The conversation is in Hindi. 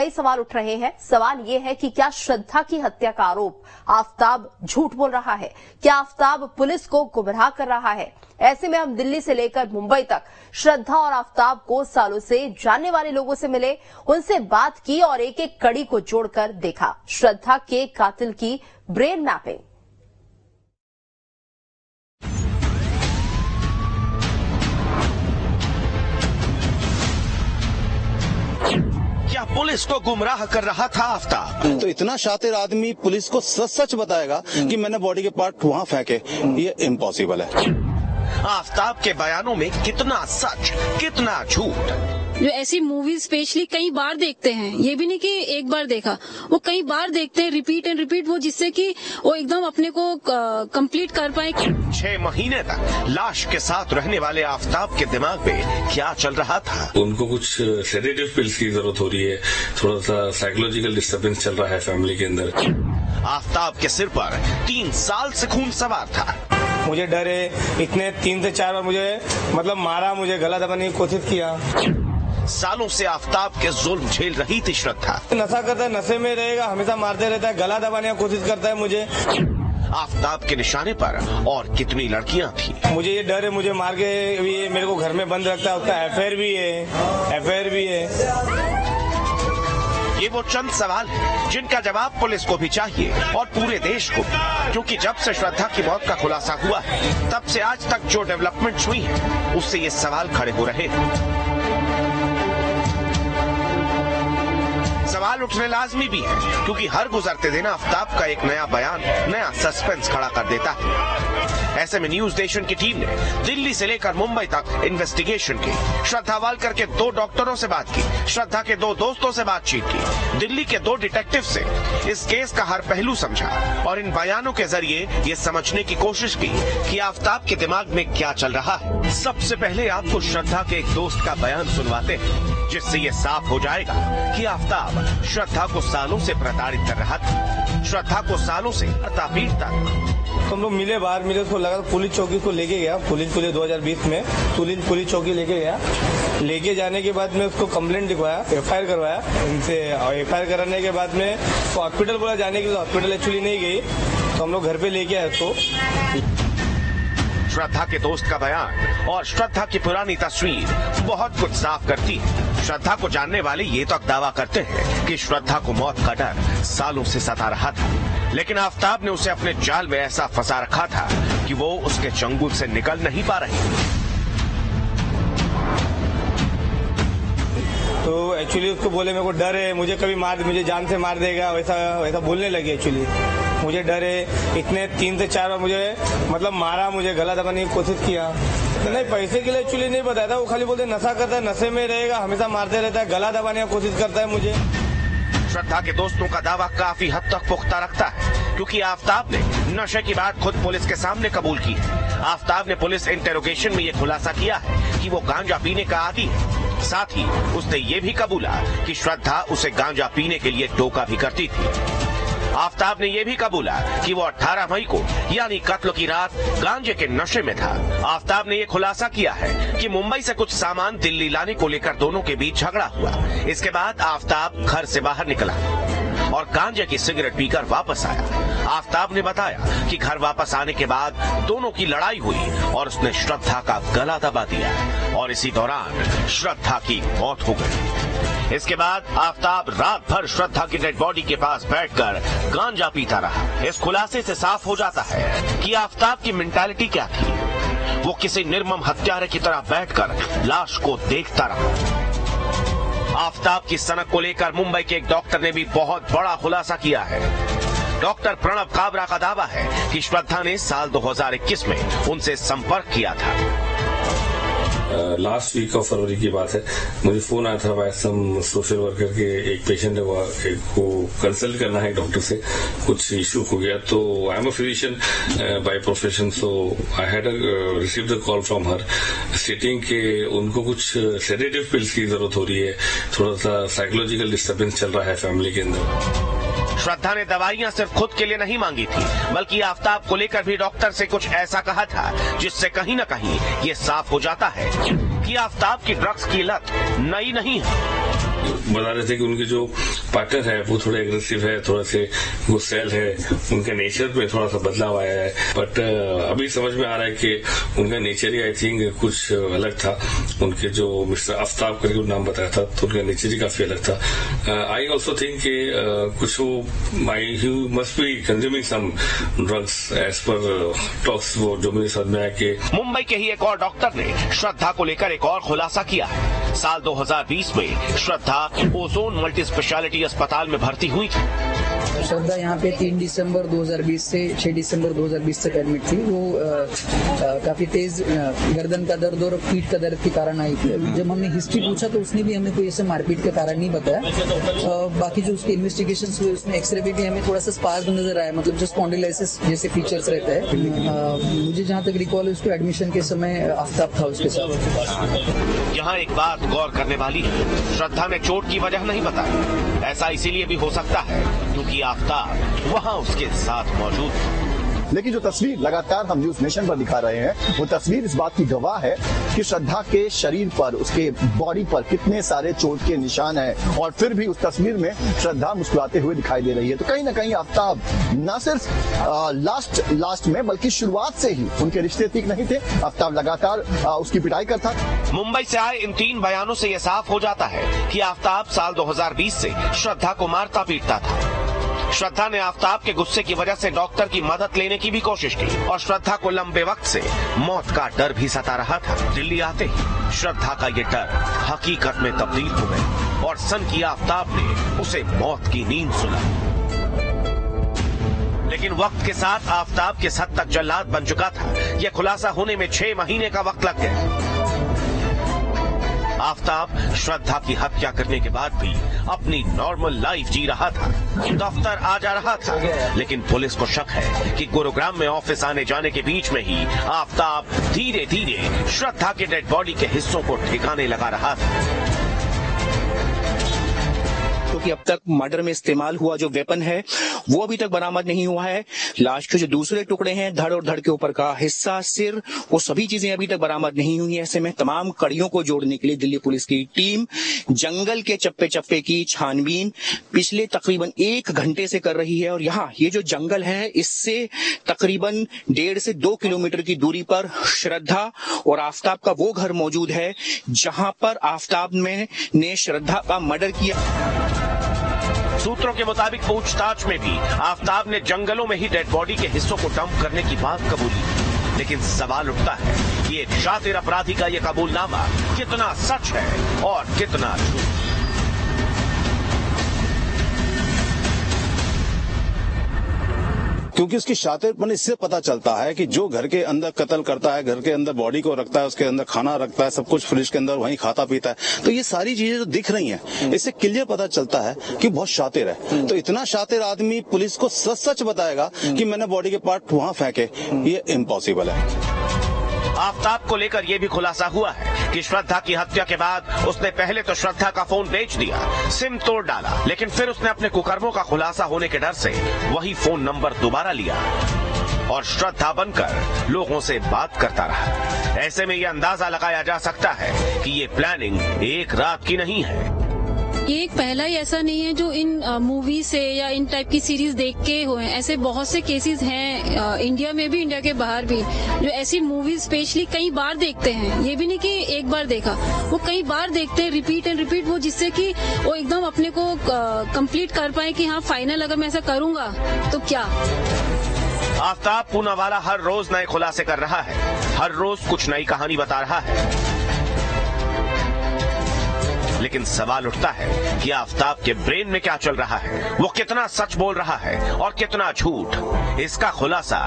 कई सवाल उठ रहे हैं। सवाल ये है कि क्या श्रद्धा की हत्या का आरोप आफताब झूठ बोल रहा है? क्या आफताब पुलिस को गुमराह कर रहा है? ऐसे में हम दिल्ली से लेकर मुंबई तक श्रद्धा और आफताब को सालों से जानने वाले लोगों से मिले, उनसे बात की और एक एक कड़ी को जोड़कर देखा श्रद्धा के कातिल की ब्रेन मैपिंग। क्या पुलिस को गुमराह कर रहा था आफताब? तो इतना शातिर आदमी पुलिस को सच सच बताएगा कि मैंने बॉडी के पार्ट वहाँ फेंके, ये इम्पॉसिबल है। आफताब के बयानों में कितना सच कितना झूठ। जो ऐसी मूवीज स्पेशली कई बार देखते हैं, ये भी नहीं कि एक बार देखा, वो कई बार देखते हैं, रिपीट एंड रिपीट, वो जिससे कि वो एकदम अपने को कंप्लीट कर पाए। 6 महीने तक लाश के साथ रहने वाले आफताब के दिमाग में क्या चल रहा था? उनको कुछ सेडेटिव पिल्स की जरूरत हो रही है, थोड़ा सा साइकोलॉजिकल डिस्टर्बेंस चल रहा है फैमिली के अंदर। आफताब के सिर पर 3 साल से खून सवार था। मुझे डर है, इतने 3 से 4 बार मुझे मारा, मुझे गला दबाने की कोशिश किया। सालों से आफताब के जुल्म झेल रही थी श्रद्धा। नशा करता है, नशे में रहेगा, हमेशा मारते रहता है, गला दबाने की कोशिश करता है मुझे। आफताब के निशाने पर और कितनी लड़कियां थी? मुझे ये डर है, मुझे मार के ये मेरे को घर में बंद रखता है, उसका एफआईआर भी है। ये वो चंद सवाल हैं जिनका जवाब पुलिस को भी चाहिए और पूरे देश को, क्योंकि जब से श्रद्धा की मौत का खुलासा हुआ है तब से आज तक जो डेवलपमेंट हुई है उससे ये सवाल खड़े हो रहे हैं। सवाल उठने लाजमी भी है, क्योंकि हर गुजरते दिन आफताब का एक नया बयान नया सस्पेंस खड़ा कर देता है। ऐसे में न्यूज नेशन की टीम ने दिल्ली से लेकर मुंबई तक इन्वेस्टिगेशन की, श्रद्धा वालकर के 2 डॉक्टरों से बात की, श्रद्धा के 2 दोस्तों से बातचीत की, दिल्ली के 2 डिटेक्टिव से इस केस का हर पहलू समझा और इन बयानों के जरिए ये समझने की कोशिश की कि आफताब के दिमाग में क्या चल रहा है। सबसे पहले आपको श्रद्धा के एक दोस्त का बयान सुनवाते हैं, जिससे ये साफ हो जाएगा कि आफताब श्रद्धा को सालों से प्रताड़ित कर रहा था, श्रद्धा को सालों से पीटता था। हम लोग बाहर मिले, उसको लगा पुलिस चौकी को लेके गया, पुलिस 2020 में पुलिस चौकी लेके गया। लेके जाने के बाद में उसको कंप्लेंट लिखवाया, एफआईआर करवाया इनसे, और एफआईआर कराने के बाद में तो हॉस्पिटल बोला जाने के लिए, हॉस्पिटल एक्चुअली नहीं गई, तो हम लोग घर पे लेके आए उसको। श्रद्धा के दोस्त का बयान और श्रद्धा की पुरानी तस्वीर बहुत कुछ साफ करती है। श्रद्धा को जानने वाले ये तक दावा करते हैं कि श्रद्धा को मौत का डर सालों से सता रहा था, लेकिन आफताब ने उसे अपने जाल में ऐसा फंसा रखा था कि वो उसके चंगुल से निकल नहीं पा रही। तो एक्चुअली उसको बोले मेरे को डर है, मुझे जान से मार देगा, वैसा बोलने लगे। एक्चुअली मुझे डर है, इतने 3 से 4 बार मुझे मारा, मुझे गला दबाने की कोशिश किया। तो नहीं, पैसे के लिए एक्चुअली नहीं बताया था, वो खाली बोलते नशा करता है, नशे में रहेगा, हमेशा मारते रहता है, गला दबाने की कोशिश करता है मुझे। श्रद्धा के दोस्तों का दावा काफी हद तक पुख्ता रखता है, क्योंकि आफताब ने नशे की बात खुद पुलिस के सामने कबूल की है। आफताब ने पुलिस इंटेरोगेशन में ये खुलासा किया है कि वो गांजा पीने का आदी है। साथ ही उसने ये भी कबूला कि श्रद्धा उसे गांजा पीने के लिए टोका भी करती थी। आफताब ने यह भी कबूला कि वो 18 मई को यानी कत्ल की रात गांजे के नशे में था। आफताब ने यह खुलासा किया है कि मुंबई से कुछ सामान दिल्ली लाने को लेकर दोनों के बीच झगड़ा हुआ। इसके बाद आफताब घर से बाहर निकला और गांजे की सिगरेट पीकर वापस आया। आफताब ने बताया कि घर वापस आने के बाद दोनों की लड़ाई हुई और उसने श्रद्धा का गला दबा दिया और इसी दौरान श्रद्धा की मौत हो गई। इसके बाद आफताब रात भर श्रद्धा की डेड बॉडी के पास बैठकर गांजा पीता रहा। इस खुलासे से साफ हो जाता है कि आफताब की मेंटालिटी क्या थी। वो किसी निर्मम हत्यारे की तरह बैठकर लाश को देखता रहा। आफताब की सनक को लेकर मुंबई के एक डॉक्टर ने भी बहुत बड़ा खुलासा किया है। डॉक्टर प्रणव काबरा का दावा है कि श्रद्धा ने साल 2021 में उनसे संपर्क किया था। लास्ट वीक ऑफ फरवरी की बात है, मुझे फोन आया था बाय सम सोशल वर्कर के, एक पेशेंट है को कंसल्ट करना है डॉक्टर से, कुछ इशू हो गया। तो I am a physician by profession, so I had receive the call from her स्टेटिंग के उनको कुछ सेडेटिव पिल्स की जरूरत हो रही है, थोड़ा सा साइकोलॉजिकल डिस्टर्बेंस चल रहा है फैमिली के अंदर। श्रद्धा ने दवाइयां सिर्फ खुद के लिए नहीं मांगी थी, बल्कि आफताब को लेकर भी डॉक्टर से कुछ ऐसा कहा था जिससे कहीं न कहीं ये साफ हो जाता है कि आफताब की ड्रग्स की लत नई नहीं है। बता रहे थे कि उनके जो पार्टनर है वो थोड़े एग्रेसिव है, थोड़ा से गुस्सैल है, उनके नेचर पे थोड़ा सा बदलाव आया है। बट अभी समझ में आ रहा है कि उनका नेचर ही आई थिंक कुछ अलग था। उनके जो मिस्टर आफ्ताब करके नाम बताया था तो उनका नेचर ही काफी अलग था। आई ऑल्सो थिंक कि कुछ he must be consuming some drugs as per talks, वो जो मेरे साथ में आया कि मुंबई के ही एक और डॉक्टर ने श्रद्धा को लेकर एक और खुलासा किया है। साल 2020 में श्रद्धा ओजोन मल्टी स्पेशलिटी अस्पताल में भर्ती हुई थी। श्रद्धा यहाँ पे 3 दिसंबर 2020 से 6 दिसंबर 2020 तक एडमिट थी। वो काफी तेज गर्दन का दर्द और पीठ का दर्द के कारण आई थी। जब हमने हिस्ट्री पूछा तो उसने भी हमें कोई ऐसे मारपीट का कारण नहीं बताया। बाकी जो उसके इन्वेस्टिगेशंस हुए उसमें एक्सरे पे भी हमें थोड़ा सा स्पाज्म नजर आया, मतलब जो स्पॉन्डिलाइसिस जैसे फीचर्स रहता है। मुझे जहाँ तक रिकॉल है उसको एडमिशन के समय आफ्ताब था उसके साथ। यहाँ एक बात गौर करने वाली है, श्रद्धा ने चोट की वजह नहीं बताई। ऐसा इसीलिए भी हो सकता है क्योंकि आफ्ताब वहाँ उसके साथ मौजूद था। लेकिन जो तस्वीर लगातार हम न्यूज नेशन पर दिखा रहे हैं वो तस्वीर इस बात की गवाह है कि श्रद्धा के शरीर पर, उसके बॉडी पर कितने सारे चोट के निशान हैं और फिर भी उस तस्वीर में श्रद्धा मुस्कुराते हुए दिखाई दे रही है। तो कहीं ना कहीं आफ्ताब न सिर्फ लास्ट में बल्कि शुरुआत से ही उनके रिश्ते ठीक नहीं थे। आफ्ताब लगातार उसकी पिटाई करता। मुंबई से आए इन 3 बयानों से यह साफ हो जाता है कि आफ्ताब साल 2020 से श्रद्धा को मारता पीटता था। श्रद्धा ने आफ्ताब के गुस्से की वजह से डॉक्टर की मदद लेने की भी कोशिश की और श्रद्धा को लंबे वक्त से मौत का डर भी सता रहा था। दिल्ली आते ही श्रद्धा का ये डर हकीकत में तब्दील हो गया और सनकी आफ्ताब ने उसे मौत की नींद सुलाई। लेकिन वक्त के साथ आफ्ताब किस हद तक जल्लाद बन चुका था, यह खुलासा होने में 6 महीने का वक्त लग गया। आफ्ताब श्रद्धा की हत्या करने के बाद भी अपनी नॉर्मल लाइफ जी रहा था, दफ्तर आ जा रहा था। लेकिन पुलिस को शक है कि गुरुग्राम में ऑफिस आने जाने के बीच में ही आफ्ताब धीरे धीरे श्रद्धा के डेड बॉडी के हिस्सों को ठिकाने लगा रहा था। कि अब तक मर्डर में इस्तेमाल हुआ जो वेपन है वो अभी तक बरामद नहीं हुआ है। लाश के जो दूसरे टुकड़े हैं, धड़ और धड़ के ऊपर का हिस्सा, सिर, वो सभी चीजें अभी तक बरामद नहीं हुई है। ऐसे में तमाम कड़ियों को जोड़ने के लिए दिल्ली पुलिस की टीम जंगल के चप्पे चप्पे की छानबीन पिछले तकरीबन 1 घंटे से कर रही है। और यहाँ ये जो जंगल है इससे तकरीबन 1.5 से 2 किलोमीटर की दूरी पर श्रद्धा और आफ्ताब का वो घर मौजूद है जहां पर आफ्ताब ने श्रद्धा का मर्डर किया। सूत्रों के मुताबिक पूछताछ में भी आफ्ताब ने जंगलों में ही डेड बॉडी के हिस्सों को डंप करने की बात कबूली। लेकिन सवाल उठता है कि एक शातिर अपराधी का यह कबूलनामा कितना सच है और कितना झूठ। क्योंकि उसकी शातिरपन इससे पता चलता है कि जो घर के अंदर कत्ल करता है, घर के अंदर बॉडी को रखता है, उसके अंदर खाना रखता है, सब कुछ फ्रिज के अंदर वहीं खाता पीता है, तो ये सारी चीजें जो दिख रही हैं इससे क्लियर पता चलता है कि बहुत शातिर है। तो इतना शातिर आदमी पुलिस को सच बताएगा कि मैंने बॉडी के पार्ट वहां फेंके, ये इम्पॉसिबल है। आफ्ताब को लेकर यह भी खुलासा हुआ है कि श्रद्धा की हत्या के बाद उसने पहले तो श्रद्धा का फोन बेच दिया, सिम तोड़ डाला, लेकिन फिर उसने अपने कुकर्मों का खुलासा होने के डर से वही फोन नंबर दोबारा लिया और श्रद्धा बनकर लोगों से बात करता रहा। ऐसे में यह अंदाजा लगाया जा सकता है कि ये प्लानिंग एक रात की नहीं है। ये एक पहला ही ऐसा नहीं है जो इन मूवी से या इन टाइप की सीरीज देख के हुए हैं। ऐसे बहुत से केसेस हैं इंडिया में भी, इंडिया के बाहर भी, जो ऐसी मूवीज स्पेशली कई बार देखते हैं। ये भी नहीं कि एक बार देखा, वो कई बार देखते हैं, रिपीट एंड रिपीट, वो जिससे कि वो एकदम अपने को कंप्लीट कर पाए कि हाँ फाइनल अगर मैं ऐसा करूंगा तो क्या। आफ्ताब पूनावाला हर रोज नए खुलासे कर रहा है, हर रोज कुछ नई कहानी बता रहा है। लेकिन सवाल उठता है कि आफ्ताब के ब्रेन में क्या चल रहा है, वो कितना सच बोल रहा है और कितना झूठ। इसका खुलासा